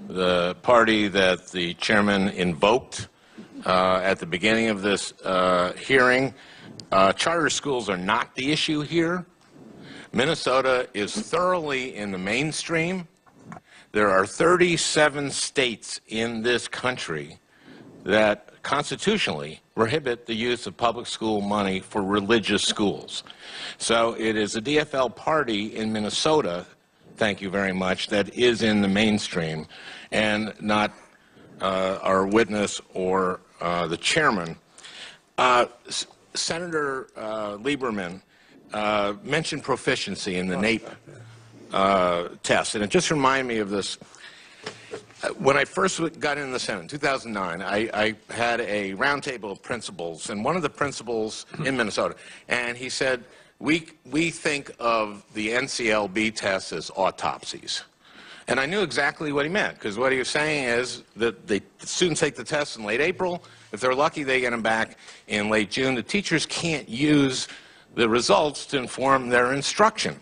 the party that the chairman invoked at the beginning of this hearing. Charter schools are not the issue here. Minnesota is thoroughly in the mainstream. There are 37 states in this country that constitutionally prohibit the use of public school money for religious schools. So it is a DFL party in Minnesota, thank you very much, that is in the mainstream, and not our witness or the chairman. Senator Lieberman mentioned proficiency in the NAEP test, and it just reminded me of this. When I first got in the Senate in 2009, I had a roundtable of principals, and one of the principals in Minnesota, and he said, we think of the NCLB tests as autopsies. And I knew exactly what he meant, because what he was saying is that the students take the test in late April. If they're lucky, they get them back in late June. The teachers can't use the results to inform their instruction.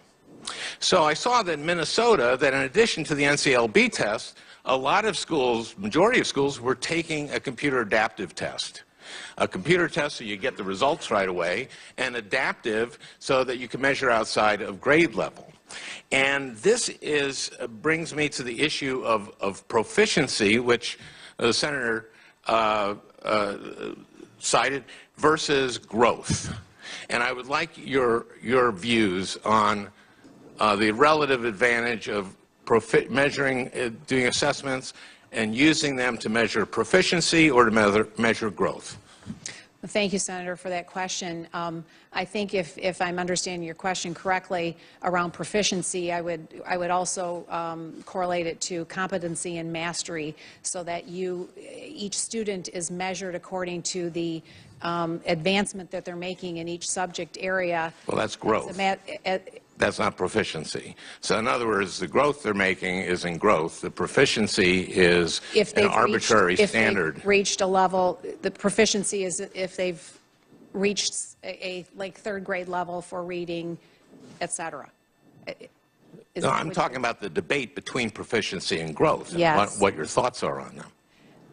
So I saw that in Minnesota, that in addition to the NCLB test, a lot of schools, majority of schools, were taking a computer adaptive test. A computer test so you get the results right away, and adaptive so that you can measure outside of grade level. And this brings me to the issue of proficiency, which the Senator cited, versus growth. And I would like your views on the relative advantage of measuring, doing assessments and using them to measure proficiency or to measure growth. Well, thank you, Senator, for that question. I think if I'm understanding your question correctly around proficiency, I would also correlate it to competency and mastery, so that each student is measured according to the advancement that they're making in each subject area. Well, that's growth. That's not proficiency. So in other words, the growth they're making is in growth. The proficiency is an arbitrary standard. If they've reached a level, the proficiency is if they've reached a like third grade level for reading, etc. No, I'm talking about the debate between proficiency and growth. Yes. And what your thoughts are on them.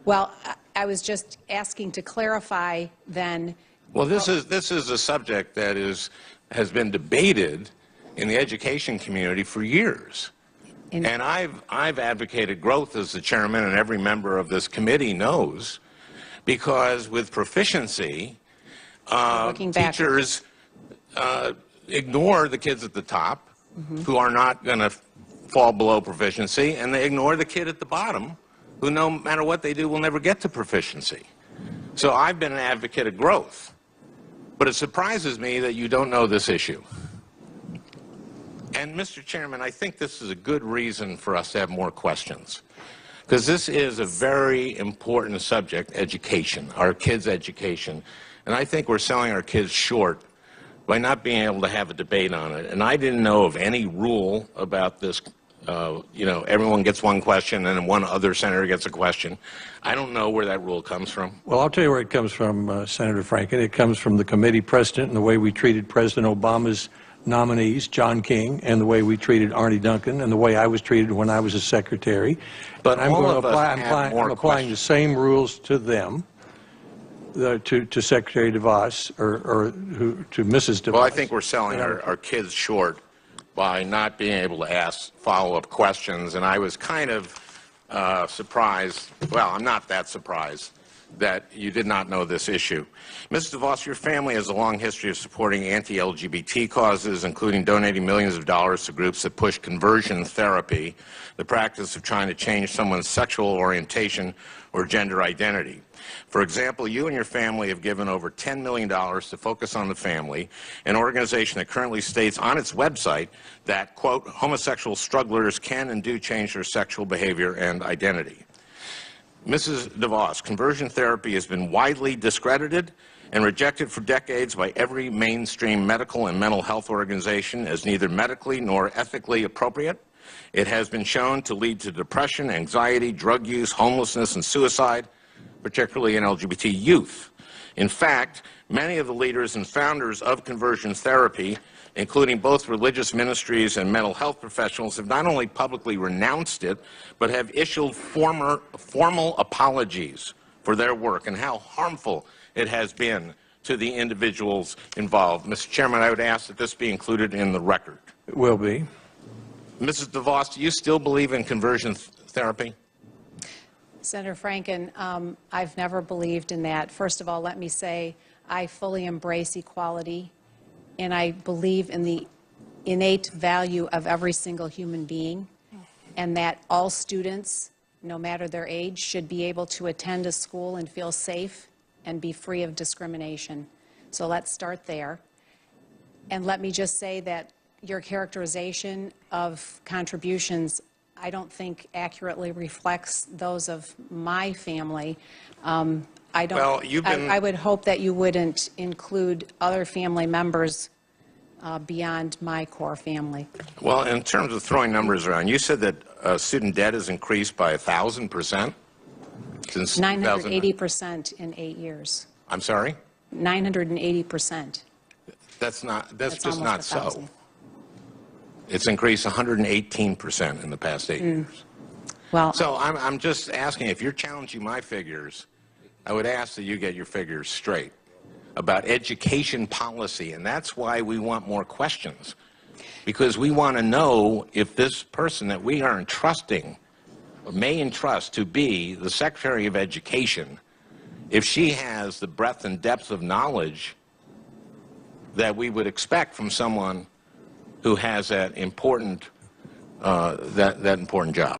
Well, I was just asking to clarify then. Well, this is a subject that has been debated in the education community for years. And I've advocated growth, as the chairman and every member of this committee knows, because with proficiency, teachers ignore the kids at the top who are not going to fall below proficiency, and they ignore the kid at the bottom who, no matter what they do, will never get to proficiency. So I've been an advocate of growth. But it surprises me that you don't know this issue. And, Mr. Chairman, I think this is a good reason for us to have more questions, because this is a very important subject, education, our kids' education. And I think we're selling our kids short by not being able to have a debate on it. And I didn't know of any rule about this. You know, everyone gets one question and then one other senator gets a question. I don't know where that rule comes from. Well, I'll tell you where it comes from, Senator Franken. It comes from the committee precedent and the way we treated President Obama's nominees, John King, and the way we treated Arne Duncan, and the way I was treated when I was a secretary. But I'm going to I'm applying the same rules to them, to Secretary DeVos, or to Mrs. DeVos. Well, I think we're selling our kids short by not being able to ask follow-up questions, and I was kind of surprised. Well, I'm not that surprised that you did not know this issue. Mrs. DeVos, your family has a long history of supporting anti-LGBT causes, including donating millions of dollars to groups that push conversion therapy, the practice of trying to change someone's sexual orientation or gender identity. For example, you and your family have given over $10 million to Focus on the Family, an organization that currently states on its website that, quote, homosexual strugglers can and do change their sexual behavior and identity. Mrs. DeVos, conversion therapy has been widely discredited and rejected for decades by every mainstream medical and mental health organization as neither medically nor ethically appropriate. It has been shown to lead to depression, anxiety, drug use, homelessness, and suicide, particularly in LGBT youth. In fact, many of the leaders and founders of conversion therapy including both religious ministries and mental health professionals, have not only publicly renounced it, but have issued formal apologies for their work and how harmful it has been to the individuals involved. Mr. Chairman, I would ask that this be included in the record. It will be. Mrs. DeVos, do you still believe in conversion therapy? Senator Franken, I've never believed in that. First of all, let me say I fully embrace equality, and I believe in the innate value of every single human being, and that all students, no matter their age, should be able to attend a school and feel safe and be free of discrimination. So let's start there. And let me just say that your characterization of contributions, I don't think accurately reflects those of my family. I don't. Well, I would hope that you wouldn't include other family members beyond my core family. Well, in terms of throwing numbers around, you said that student debt has increased by 1,000% since 980% in 8 years. I'm sorry? 980%. That's just almost not 1,000. so. It's increased 118% in the past 8 years. Well, So I'm just asking, if you're challenging my figures, I would ask that you get your figures straight about education policy, and that's why we want more questions, because we want to know if this person that we are entrusting or may entrust to be the Secretary of Education, if she has the breadth and depth of knowledge that we would expect from someone who has that important job.